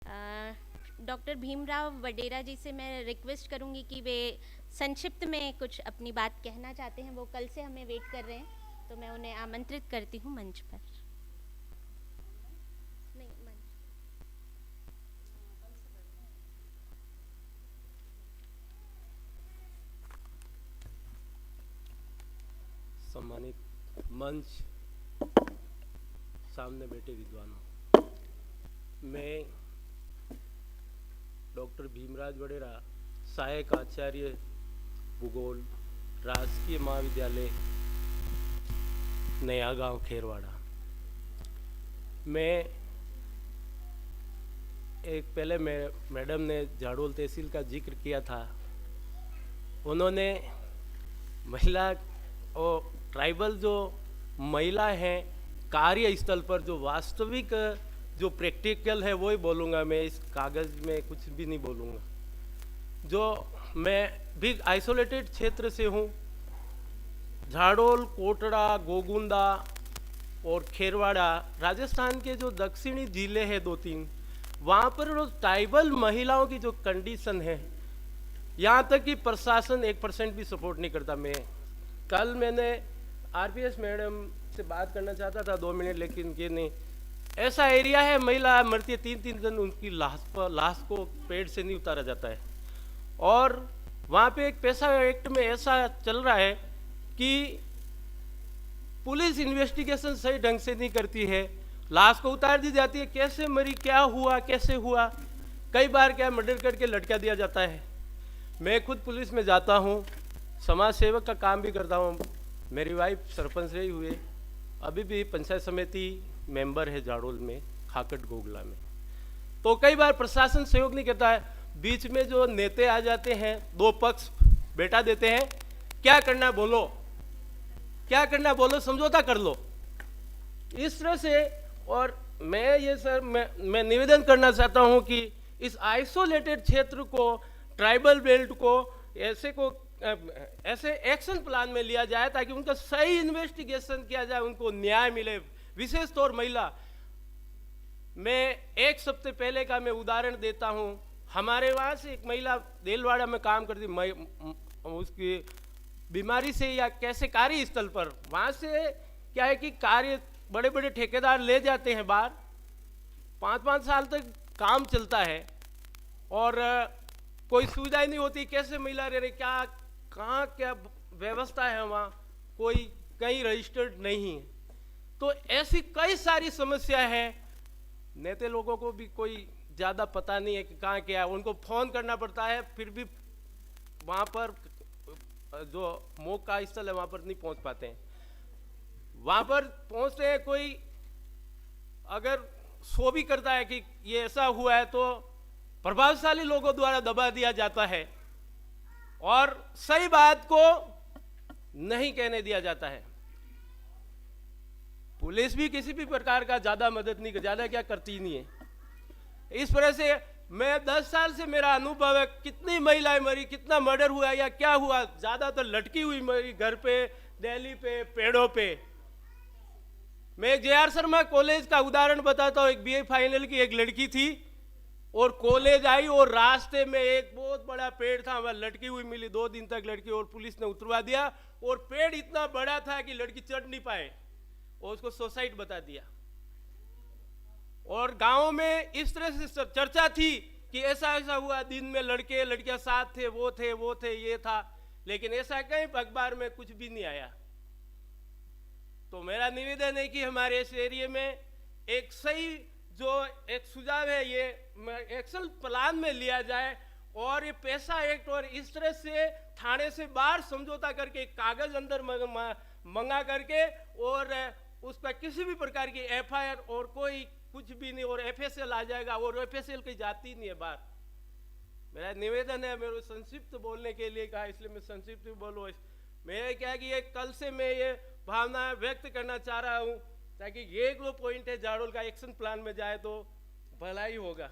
Doctor Bhimrao वडेरा जी से मैं request करूंगी कि वे संक्षिप्त में कुछ अपनी बात कहना चाहते हैं। वो कल से हमें वेट कर रहे हैं, तो मैं उन्हें आमंत्रित करती हूँ मंच पर। नहीं, मंच। सम्मानित मंच, सामने बैठे विद्वानों, मैं डॉक्टर भीमराज वडेरा, सहायक आचार्य भूगोल, राजकीय महाविद्यालय नया गांव खेरवाड़ा। मैं पहले मैडम ने झाड़ोल तहसील का जिक्र किया था। उन्होंने महिला और ट्राइबल जो महिला हैं कार्यस्थल स्थल पर जो वास्तविक जो प्रैक्टिकल है वो ही बोलूँगा। मैं इस कागज़ में कुछ भी नहीं बोलूँगा। जो मैं भी आइसोलेटेड क्षेत्र से हूँ, झाड़ोल, कोटड़ा, गोगुंदा और खेरवाड़ा, राजस्थान के जो दक्षिणी जिले हैं 2-3, वहाँ पर जो ट्राइबल महिलाओं की जो कंडीशन है, यहाँ तक कि प्रशासन 1% भी सपोर्ट नहीं करता। मैंने आरपीएस मैडम से बात करना चाहता था 2 मिनट, लेकिन ये नहीं। ऐसा एरिया है, महिला मरती है 3-3 दिन, उनकी लाश को पेड़ से नहीं उतारा जाता है। और वहाँ पे एक पैसा एक्ट में ऐसा चल रहा है कि पुलिस इन्वेस्टिगेशन सही ढंग से नहीं करती है, लाश को उतार दी जाती है। कैसे मरी, क्या हुआ, कैसे हुआ, कई बार क्या मर्डर करके लटका दिया जाता है। मैं खुद पुलिस में जाता हूँ, समाज सेवक का काम भी करता हूँ। मेरी वाइफ सरपंच रही हुए, अभी भी पंचायत समिति मेंबर है झाड़ोल में, खाकट गोगला में। तो कई बार प्रशासन सहयोग नहीं करता है। बीच में जो नेता आ जाते हैं, 2 पक्ष बैठा देते हैं, क्या करना बोलो, क्या करना बोलो, समझौता कर लो, इस तरह से। और मैं ये सर मैं निवेदन करना चाहता हूँ कि इस आइसोलेटेड क्षेत्र को, ट्राइबल बेल्ट को ऐसे एक्शन प्लान में लिया जाए ताकि उनका सही इन्वेस्टिगेशन किया जाए, उनको न्याय मिले, विशेष तौर महिला। मैं 1 सप्ताह पहले का मैं उदाहरण देता हूँ। हमारे वहाँ से एक महिला देलवाड़ा में काम करती, उसकी बीमारी से या कैसे कार्यस्थल पर, वहाँ से क्या है कि कार्य बड़े बड़े ठेकेदार ले जाते हैं बाहर, 5-5 साल तक काम चलता है और कोई सुविधा ही नहीं होती। कैसे महिला रह रही, क्या कहाँ क्या व्यवस्था है वहाँ, कोई कहीं रजिस्टर्ड नहीं है। तो ऐसी कई सारी समस्या है। नेता लोगों को भी कोई ज़्यादा पता नहीं है कि कहाँ क्या है, उनको फ़ोन करना पड़ता है, फिर भी वहाँ पर जो मौका स्थल है वहाँ पर नहीं पहुँच पाते हैं। वहाँ पर पहुँचते हैं, कोई अगर शो भी करता है कि ये ऐसा हुआ है, तो प्रभावशाली लोगों द्वारा दबा दिया जाता है और सही बात को नहीं कहने दिया जाता है। पुलिस भी किसी भी प्रकार का ज्यादा मदद नहीं, ज्यादा क्या करती नहीं है। इस तरह से मैं 10 साल से मेरा अनुभव है, कितनी महिलाएं मरी, कितना मर्डर हुआ या क्या हुआ, ज्यादातर लटकी हुई मरी, घर पे, दिल्ली पे, पेड़ों पे। मैं एक जे.आर. शर्मा कॉलेज का उदाहरण बताता हूँ। एक बीए फाइनल की एक लड़की थी और कॉलेज आई और रास्ते में एक बहुत बड़ा पेड़ था, वह लटकी हुई मिली 2 दिन तक लड़की, और पुलिस ने उतरवा दिया। और पेड़ इतना बड़ा था कि लड़की चढ़ नहीं पाए और उसको सुसाइड बता दिया। और गांव में इस तरह से चर्चा थी कि ऐसा ऐसा हुआ, दिन में लड़के लड़कियां साथ थे, वो थे, ये था, लेकिन ऐसा कहीं अखबार में कुछ भी नहीं आया। तो मेरा निवेदन है कि हमारे इस एरिया में एक सही जो एक सुझाव है, ये एक्शन प्लान में लिया जाए और ये पैसा एक्ट और इस तरह से थाने से बाहर समझौता करके कागज अंदर मंगा करके और उस पर किसी भी प्रकार की एफआईआर और कोई कुछ भी नहीं, और एफएसएल आ जाएगा, और एफएसएल की जाती नहीं है बाहर। मेरा निवेदन है, मेरे संक्षिप्त बोलने के लिए कहा, इसलिए मैं संक्षिप्त बोलूँ। मैं क्या कि ये कल से मैं ये भावना व्यक्त करना चाह रहा हूँ ताकि ये जो पॉइंट है झाड़ोल का एक्शन प्लान में जाए तो भला ही होगा।